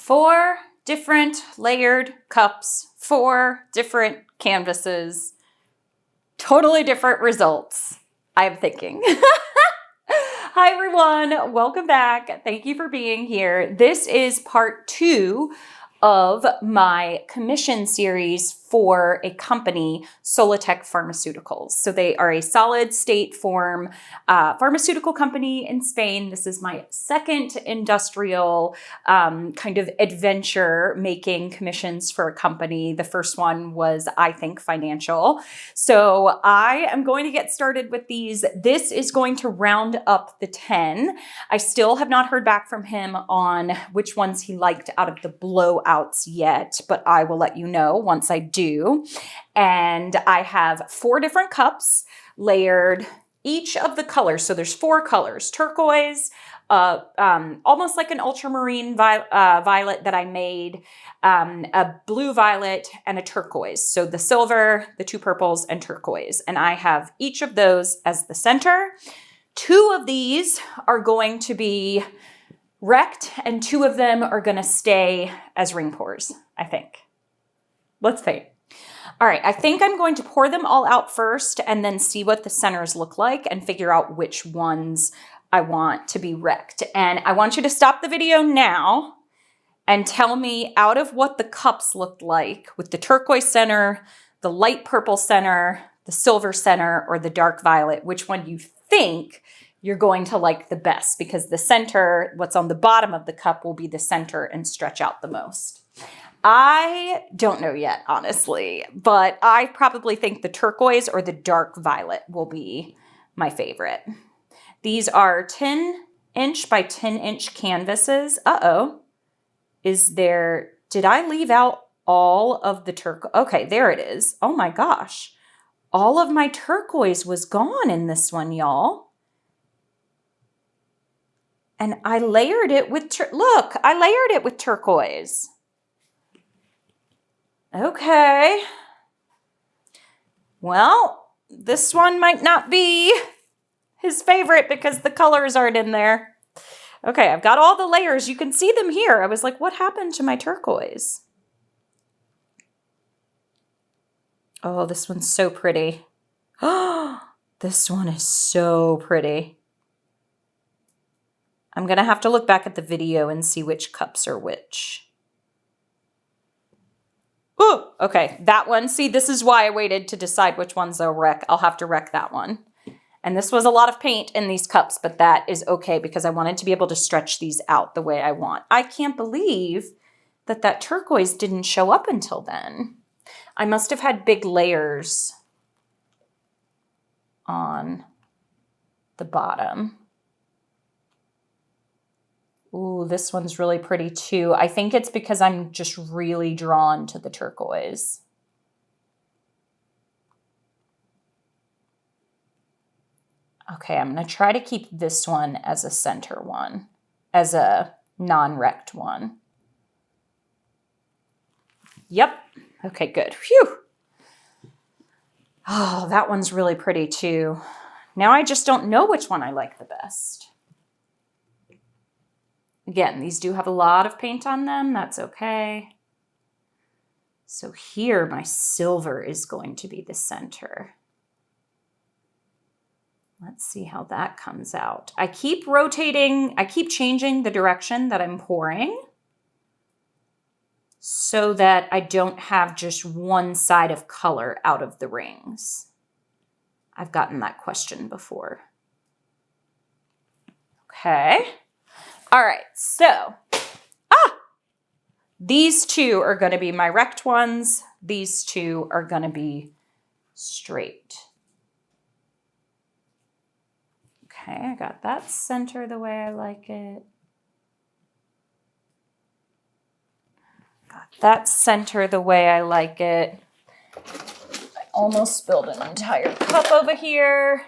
4 different layered cups, 4 different canvases, totally different results, I'm thinking. Hi everyone, welcome back. Thank you for being here. This is part 2 of my commission series for a company, Solitek Pharmaceuticals. So they are a solid state form pharmaceutical company in Spain. This is my second industrial kind of adventure making commissions for a company. The first one was, I think, financial. So I am going to get started with these. This is going to round up the 10. I still have not heard back from him on which ones he liked out of the blowouts yet, but I will let you know once I do. And I have 4 different cups layered, each of the colors. So there's 4 colors: turquoise, almost like an ultramarine violet that I made, a blue violet, and a turquoise. So the silver, the 2 purples, and turquoise. And I have each of those as the center. 2 of these are going to be wrecked, and 2 of them are going to stay as ring pours, I think. Let's see. All right, I think I'm going to pour them all out first and then see what the centers look like and figure out which ones I want to be wrecked. And I want you to stop the video now and tell me, out of what the cups looked like with the turquoise center, the light purple center, the silver center, or the dark violet, which one you think you're going to like the best, because the center, what's on the bottom of the cup, will be the center and stretch out the most. I don't know yet, honestly, but I probably think the turquoise or the dark violet will be my favorite. These are 10-inch by 10-inch canvases. Did I leave out all of the turquoise? Okay, there it is. Oh my gosh. All of my turquoise was gone in this one, y'all. And I layered it with, I layered it with turquoise. Okay. Well, this one might not be his favorite because the colors aren't in there. Okay, I've got all the layers. You can see them here. I was like, what happened to my turquoise? Oh, this one's so pretty. Oh, this one is so pretty. I'm going to have to look back at the video and see which cups are which. Oh, okay, that one. See, this is why I waited to decide which ones I'll wreck. I'll have to wreck that one. And this was a lot of paint in these cups, but that is okay because I wanted to be able to stretch these out the way I want. I can't believe that that turquoise didn't show up until then. I must have had big layers on the bottom. Ooh, this one's really pretty too. I think it's because I'm just really drawn to the turquoise. Okay, I'm going to try to keep this one as a center one, as a non-wrecked one. Yep. Okay, good. Phew. Oh, that one's really pretty too. Now I just don't know which one I like the best. Again, these do have a lot of paint on them. That's okay. So here, my silver is going to be the center. Let's see how that comes out. I keep rotating, I keep changing the direction that I'm pouring so that I don't have just one side of color out of the rings. I've gotten that question before. Okay. All right, so, these 2 are going to be my wrecked ones. These 2 are going to be straight. Okay, I got that center the way I like it. Got that center the way I like it. I almost spilled an entire cup over here.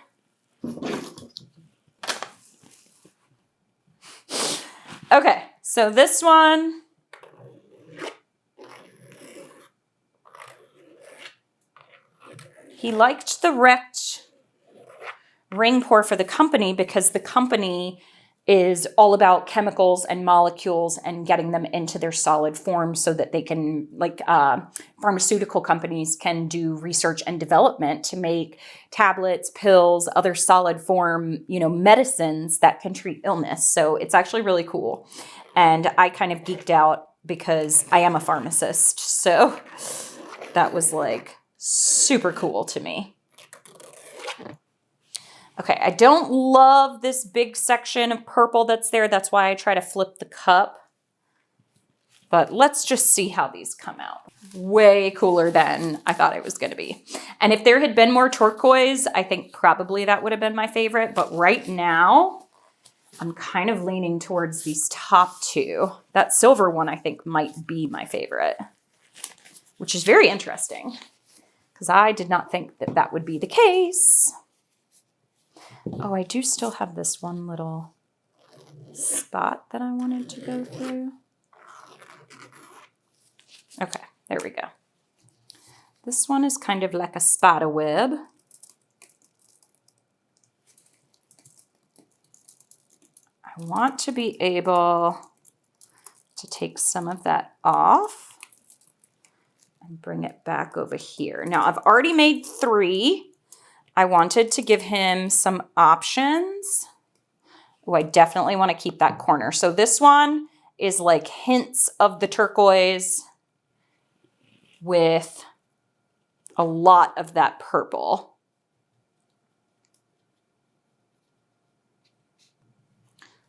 Okay, so this one, he liked the wrecked ring pour for the company because the company is all about chemicals and molecules and getting them into their solid form so that they can, like, pharmaceutical companies can do research and development to make tablets, pills, other solid form, medicines that can treat illness. So it's actually really cool. And I kind of geeked out because I am a pharmacist. So that was like super cool to me. Okay, I don't love this big section of purple that's there. That's why I try to flip the cup. But let's just see how these come out. Way cooler than I thought it was going to be. And if there had been more turquoise, I think probably that would have been my favorite. But right now, I'm kind of leaning towards these top two. That silver one I think might be my favorite, which is very interesting because I did not think that that would be the case. Oh, I do still have this one little spot that I wanted to go through. Okay, there we go. This one is kind of like a spider web. I want to be able to take some of that off and bring it back over here. Now, I've already made 3. I wanted to give him some options. Oh, I definitely want to keep that corner. So this one is like hints of the turquoise with a lot of that purple.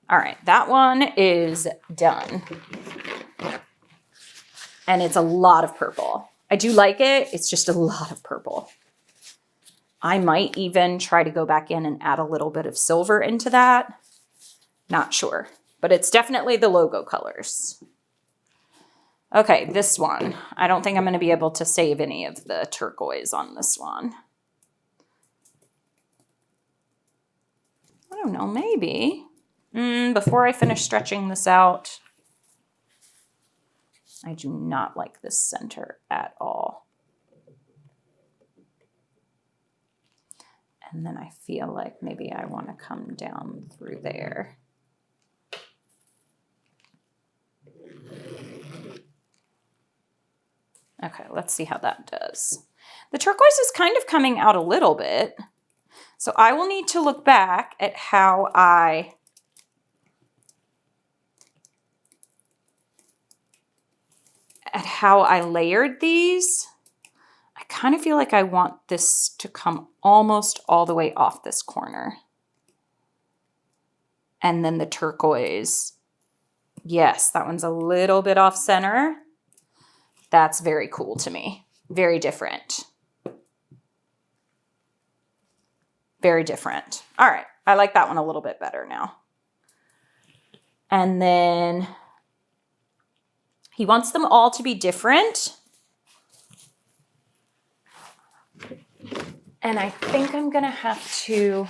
All right, that one is done. And it's a lot of purple. I do like it. It's just a lot of purple. I might even try to go back in and add a little bit of silver into that. Not sure, but it's definitely the logo colors. Okay, this one. I don't think I'm going to be able to save any of the turquoise on this one. I don't know, maybe. Before I finish stretching this out, I do not like this center at all. And then I feel like maybe I want to come down through there. Okay, let's see how that does. The turquoise is kind of coming out a little bit. So I will need to look back at how I layered these. I kind of feel like I want this to come almost all the way off this corner. And then the turquoise. Yes, that one's a little bit off center. That's very cool to me. Very different. Very different. All right, I like that one a little bit better now. And then he wants them all to be different. And I think I'm going to have to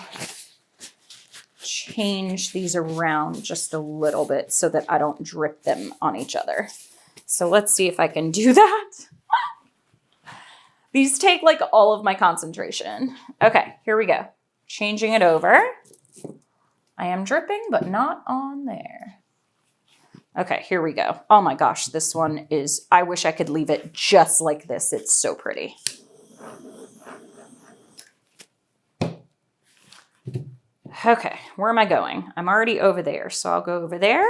change these around just a little bit so that I don't drip them on each other. So let's see if I can do that. These take like all of my concentration. Okay, here we go. Changing it over. I am dripping, but not on there. Okay, here we go. Oh my gosh, this one is, I wish I could leave it just like this. It's so pretty. Okay, where am I going? I'm already over there, so I'll go over there.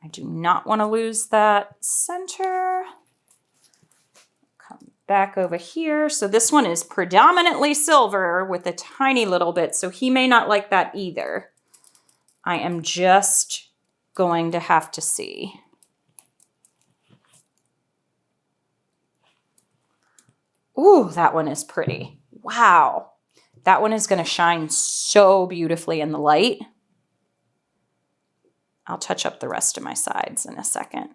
I do not want to lose that center. Come back over here. So this one is predominantly silver with a tiny little bit, so he may not like that either. I am just going to have to see. Ooh, that one is pretty. Wow. That one is going to shine so beautifully in the light. I'll touch up the rest of my sides in a second.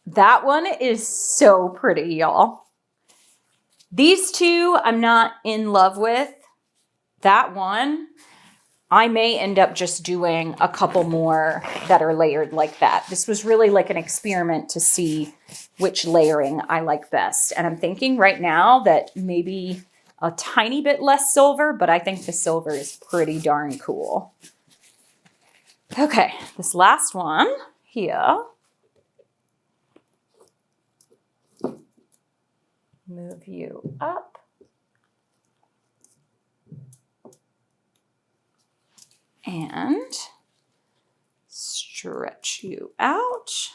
That one is so pretty, y'all. These two I'm not in love with. That one, I may end up just doing a couple more that are layered like that. This was really like an experiment to see which layering I like best. And I'm thinking right now that maybe A tiny bit less silver, but I think the silver is pretty darn cool. Okay, this last one here. Move you up. And stretch you out.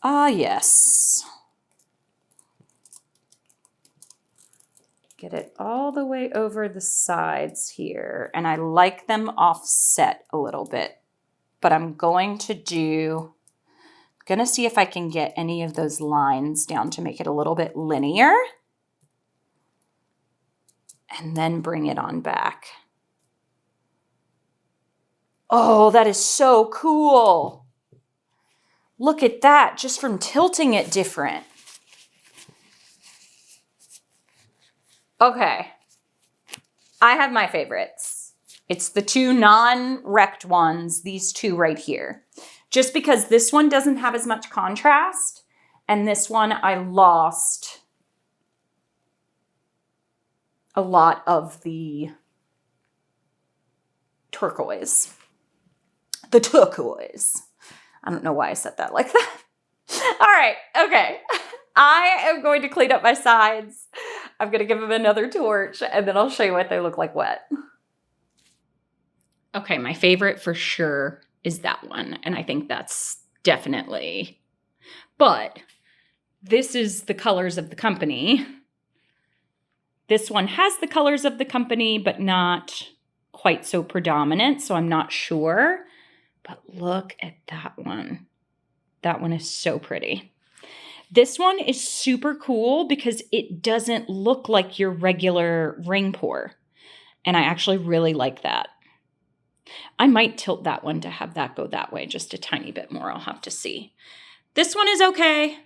Ah, yes. Get it all the way over the sides here. And I like them offset a little bit. But I'm going to see if I can get any of those lines down to make it a little bit linear. And then bring it on back. Oh, that is so cool. Look at that, just from tilting it different. Okay, I have my favorites. It's the two non-wrecked ones, these two right here. Just because this one doesn't have as much contrast, and this one I lost a lot of the turquoise. The turquoise. I don't know why I said that like that. All right, okay. I am going to clean up my sides. I'm going to give them another torch, and then I'll show you what they look like wet. Okay, my favorite for sure is that one, and I think that's definitely. But this is the colors of the company. This one has the colors of the company, but not quite so predominant, so I'm not sure. But look at that one. That one is so pretty. This one is super cool because it doesn't look like your regular ring pour. And I actually really like that. I might tilt that one to have that go that way just a tiny bit more. I'll have to see. This one is okay.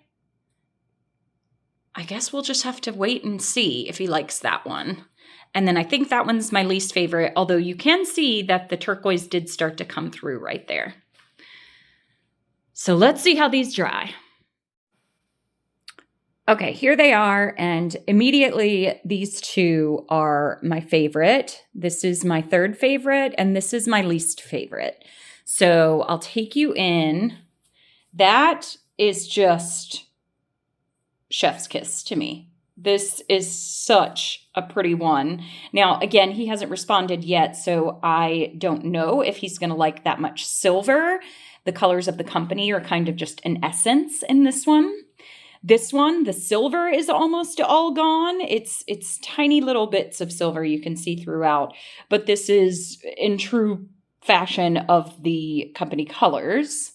I guess we'll just have to wait and see if he likes that one. And then I think that one's my least favorite, although you can see that the turquoise did start to come through right there. So let's see how these dry. Okay, here they are, and immediately these two are my favorite. This is my third favorite, and this is my least favorite. So I'll take you in. That is just chef's kiss to me. This is such a pretty one. Now, again, he hasn't responded yet, so I don't know if he's going to like that much silver. The colors of the company are kind of just an essence in this one. This one, the silver is almost all gone. It's tiny little bits of silver you can see throughout, but this is in true fashion of the company colors.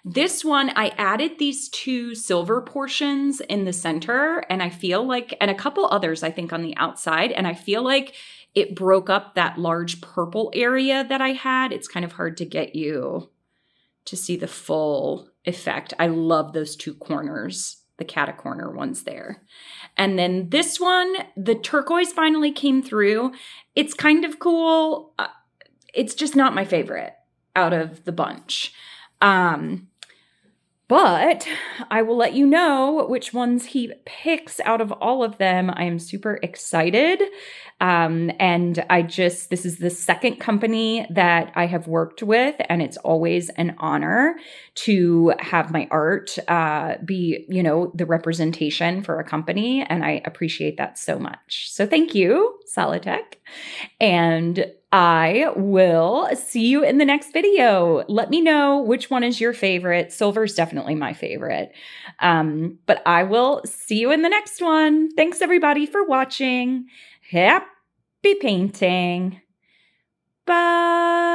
This one, I added these two silver portions in the center, and I feel like, and a couple others, I think, on the outside, and I feel like it broke up that large purple area that I had. It's kind of hard to get you to see the full effect. I love those two corners, the catacorner ones there. And then this one, the turquoise finally came through. It's kind of cool. It's just not my favorite out of the bunch. But I will let you know which ones he picks out of all of them. I am super excited. And this is the second company that I have worked with, and it's always an honor to have my art be, the representation for a company. And I appreciate that so much. So thank you, Solitek. And I will see you in the next video. Let me know which one is your favorite. Silver is definitely my favorite. But I will see you in the next one. Thanks everybody for watching. Happy painting. Bye.